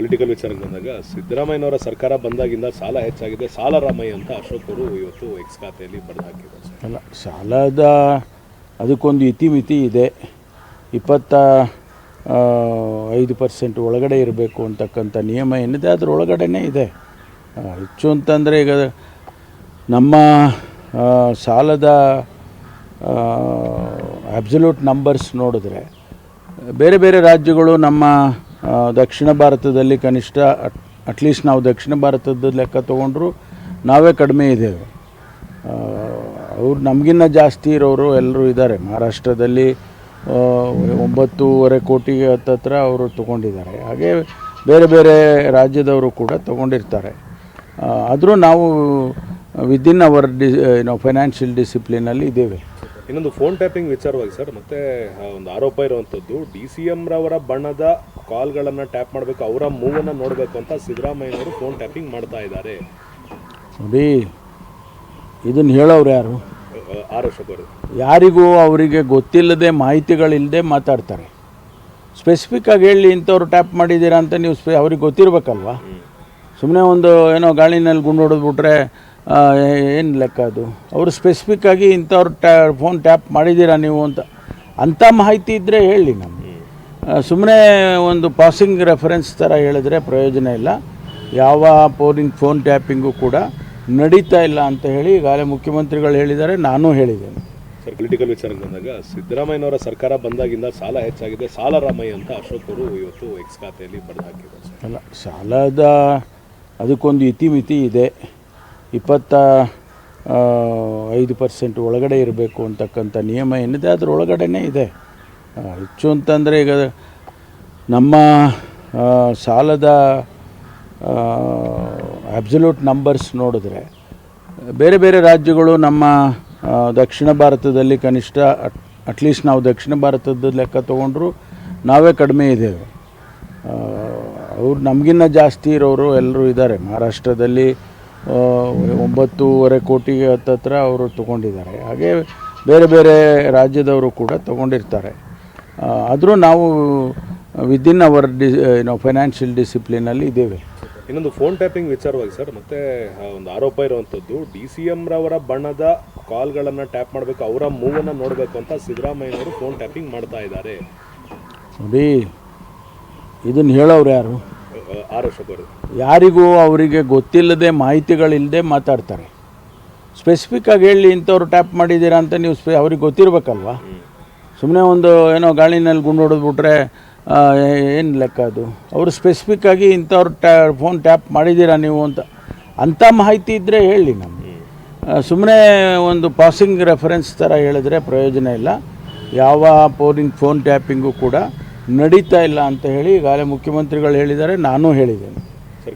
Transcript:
Political ವಿಚಾರಕ್ಕೆ ಬಂದಾಗ ಸಿದ್ದರಾಮಯ್ಯನವರ ಸರ್ಕಾರ ಬಂದಾಗಿಂದ ಸಾಲ ಹೆಚ್ಚಾಗಿದೆ, ಸಾಲ ರಾಮಯ್ಯ ಅಂತ ಅಶೋಕ್ ಅವರು ಇವತ್ತು ಎಕ್ಸ್ ಖಾತೆಯಲ್ಲಿ ಬರೆದು ಹಾಕಿದ್ದಾರೆ. ಅಲ್ಲ, ಸಾಲದ ಅದಕ್ಕೊಂದು ಇತಿಮಿತಿ ಇದೆ. 25% ಒಳಗಡೆ ಇರಬೇಕು ಅಂತಕ್ಕಂಥ ನಿಯಮ ಏನಿದೆ ಅದರ ಒಳಗಡೆನೇ ಇದೆ. ಹೆಚ್ಚು ಅಂತಂದರೆ ಈಗ ನಮ್ಮ ಸಾಲದ ಅಬ್ಸಲ್ಯೂಟ್ ನಂಬರ್ಸ್ ನೋಡಿದ್ರೆ ಬೇರೆ ಬೇರೆ ರಾಜ್ಯಗಳು ನಮ್ಮ ದಕ್ಷಿಣ ಭಾರತದಲ್ಲಿ ಕನಿಷ್ಠ ಅಟ್ಲೀಸ್ಟ್ ನಾವು ದಕ್ಷಿಣ ಭಾರತದ ಲೆಕ್ಕ ತೊಗೊಂಡ್ರು ನಾವೇ ಕಡಿಮೆ ಇದ್ದೇವೆ. ಅವ್ರು ನಮಗಿನ್ನ ಜಾಸ್ತಿ ಇರೋರು ಎಲ್ಲರೂ ಇದ್ದಾರೆ. ಮಹಾರಾಷ್ಟ್ರದಲ್ಲಿ 9.5 ಕೋಟಿಗೆ ಹತ್ತತ್ರ ಅವರು ತೊಗೊಂಡಿದ್ದಾರೆ. ಹಾಗೆ ಬೇರೆ ಬೇರೆ ರಾಜ್ಯದವರು ಕೂಡ ತೊಗೊಂಡಿರ್ತಾರೆ. ಆದರೂ ನಾವು ವಿದಿನ್ ಅವರ್ ಫೈನಾನ್ಷಿಯಲ್ ಡಿಸಿಪ್ಲಿನಲ್ಲಿ ಇದ್ದೇವೆ. ಇನ್ನೊಂದು ಫೋನ್ ಟ್ಯಾಪಿಂಗ್ ವಿಚಾರವಾಗಿ ಸರ್, ಮತ್ತೆ ಒಂದು ಆರೋಪ ಇರುವಂಥದ್ದು DCM ರವರ ಬಣ್ಣದ ಕಾಲ್ಗಳನ್ನು ಟ್ಯಾಪ್ ಮಾಡಬೇಕು, ಅವರ ಮೂವನ್ನು ನೋಡಬೇಕು ಅಂತ ಸಿದ್ದರಾಮಯ್ಯನವರು ಫೋನ್ ಟ್ಯಾಪಿಂಗ್ ಮಾಡ್ತಾ ಇದ್ದಾರೆ. ನೋಡಿ, ಇದನ್ನು ಹೇಳೋರು ಯಾರು? ಅಶೋಕ್ ಅವರು ಯಾರಿಗೂ ಅವರಿಗೆ ಗೊತ್ತಿಲ್ಲದೆ ಮಾಹಿತಿಗಳಿಲ್ಲದೆ ಮಾತಾಡ್ತಾರೆ. ಸ್ಪೆಸಿಫಿಕ್ಕಾಗಿ ಹೇಳಿ ಇಂಥವ್ರು ಟ್ಯಾಪ್ ಮಾಡಿದ್ದೀರಾ ಅಂತ ನೀವು ಅವ್ರಿಗೆ ಗೊತ್ತಿರಬೇಕಲ್ವ. ಸುಮ್ಮನೆ ಒಂದು ಏನೋ ಗಾಳಿನಲ್ಲಿ ಗುಂಡು ಹೊಡೆದ್ಬಿಟ್ರೆ ಏನು ಲೆಕ್ಕ ಅದು? ಅವರು ಸ್ಪೆಸಿಫಿಕ್ಕಾಗಿ ಇಂಥವ್ರು ಫೋನ್ ಟ್ಯಾಪ್ ಮಾಡಿದ್ದೀರಾ ನೀವು ಅಂಥ ಮಾಹಿತಿ ಇದ್ದರೆ ಹೇಳಿ ನಮಗೆ. ಸುಮ್ಮನೆ ಒಂದು ಪಾಸಿಂಗ್ ರೆಫರೆನ್ಸ್ ಥರ ಹೇಳಿದ್ರೆ ಪ್ರಯೋಜನ ಇಲ್ಲ. ಯಾವ ಫೋನ್ ಟ್ಯಾಪಿಂಗು ಕೂಡ ನಡೀತಾ ಇಲ್ಲ ಅಂತ ಹೇಳಿ ಈಗಾಗಲೇ ಮುಖ್ಯಮಂತ್ರಿಗಳು ಹೇಳಿದ್ದಾರೆ, ನಾನು ಹೇಳಿದ್ದೇನೆ. ಸರ್, ಪೊಲಿಟಿಕಲ್ ವಿಚಾರಕ್ಕೆ ಬಂದಾಗ ಸಿದ್ದರಾಮಯ್ಯನವರ ಸರ್ಕಾರ ಬಂದಾಗಿಂದ ಸಾಲ ಹೆಚ್ಚಾಗಿದೆ, ಸಾಲ ರಾಮಯ್ಯ ಅಂತ ಅಶೋಕ್ ಅವರು ಇವತ್ತು ಎಕ್ಸ್ ಖಾತೆಯಲ್ಲಿ ಬರೆದು ಹಾಕಿದ್ದಾರೆ. ಅಲ್ಲ, ಸಾಲದ ಅದಕ್ಕೊಂದು ಇತಿಮಿತಿ ಇದೆ. 25% ಒಳಗಡೆ ಇರಬೇಕು ಅಂತಕ್ಕಂಥ ನಿಯಮ ಏನಿದೆ ಅದರ ಒಳಗಡೆನೇ ಇದೆ. ಹೆಚ್ಚು ಅಂತಂದರೆ ಈಗ ನಮ್ಮ ಸಾಲದ ಅಬ್ಸಲ್ಯೂಟ್ ನಂಬರ್ಸ್ ನೋಡಿದ್ರೆ ಬೇರೆ ಬೇರೆ ರಾಜ್ಯಗಳು ನಮ್ಮ ದಕ್ಷಿಣ ಭಾರತದಲ್ಲಿ ಕನಿಷ್ಠ ಅಟ್ಲೀಸ್ಟ್ ನಾವು ದಕ್ಷಿಣ ಭಾರತದ ಲೆಕ್ಕ ತೊಗೊಂಡ್ರು ನಾವೇ ಕಡಿಮೆ ಇದ್ದೇವೆ. ಅವ್ರು ನಮಗಿನ್ನ ಜಾಸ್ತಿ ಇರೋರು ಎಲ್ಲರೂ ಇದ್ದಾರೆ. ಮಹಾರಾಷ್ಟ್ರದಲ್ಲಿ 9.5 ಕೋಟಿಗೆ ಹತ್ತತ್ರ ಅವರು ತೊಗೊಂಡಿದ್ದಾರೆ. ಹಾಗೆ ಬೇರೆ ಬೇರೆ ರಾಜ್ಯದವರು ಕೂಡ ತೊಗೊಂಡಿರ್ತಾರೆ. ಆದರೂ ನಾವು ವಿದಿನ್ ಅವರ್ ಫೈನಾನ್ಷಿಯಲ್ ಡಿಸಿಪ್ಲಿನಲ್ಲಿ ಇದ್ದೇವೆ. ಇನ್ನೊಂದು ಫೋನ್ ಟ್ಯಾಪಿಂಗ್ ವಿಚಾರವಾಗಿ ಸರ್, ಮತ್ತೆ ಒಂದು ಆರೋಪ ಇರುವಂಥದ್ದು DCM ರವರ ಬಣ್ಣದ ಕಾಲ್ಗಳನ್ನು ಟ್ಯಾಪ್ ಮಾಡಬೇಕು, ಅವರ ಮೂವನ್ನು ನೋಡಬೇಕು ಅಂತ ಸಿದ್ದರಾಮಯ್ಯನವರು ಫೋನ್ ಟ್ಯಾಪಿಂಗ್ ಮಾಡ್ತಾ ಇದ್ದಾರೆ. ನೋಡಿ, ಇದನ್ನು ಹೇಳೋರು ಯಾರು? ಅಶೋಕ್ ಅವರು ಯಾರಿಗೂ ಅವರಿಗೆ ಗೊತ್ತಿಲ್ಲದೆ ಮಾಹಿತಿಗಳಿಲ್ಲದೆ ಮಾತಾಡ್ತಾರೆ. ಸ್ಪೆಸಿಫಿಕ್ಕಾಗಿ ಹೇಳಿ ಇಂಥವ್ರು ಟ್ಯಾಪ್ ಮಾಡಿದ್ದೀರಾ ಅಂತ ನೀವು ಅವ್ರಿಗೆ ಗೊತ್ತಿರಬೇಕಲ್ವ. ಸುಮ್ಮನೆ ಒಂದು ಏನೋ ಗಾಳಿನಲ್ಲಿ ಗುಂಡು ಹೊಡೆದ್ಬಿಟ್ರೆ ಏನು ಲೆಕ್ಕ ಅದು? ಅವರು ಸ್ಪೆಸಿಫಿಕ್ಕಾಗಿ ಇಂಥವ್ರು ಫೋನ್ ಟ್ಯಾಪ್ ಮಾಡಿದ್ದೀರಾ ನೀವು ಅಂಥ ಮಾಹಿತಿ ಇದ್ದರೆ ಹೇಳಿ ನಮಗೆ. ಸುಮ್ಮನೆ ಒಂದು ಪಾಸಿಂಗ್ ರೆಫರೆನ್ಸ್ ಥರ ಹೇಳಿದ್ರೆ ಪ್ರಯೋಜನ ಇಲ್ಲ. ಯಾವ ಫೋನ್ ಟ್ಯಾಪಿಂಗು ಕೂಡ ನಡೀತಾ ಇಲ್ಲ ಅಂತ ಹೇಳಿ ಈಗಾಗಲೇ ಮುಖ್ಯಮಂತ್ರಿಗಳು ಹೇಳಿದ್ದಾರೆ, ನಾನು ಹೇಳಿದ್ದೇನೆ.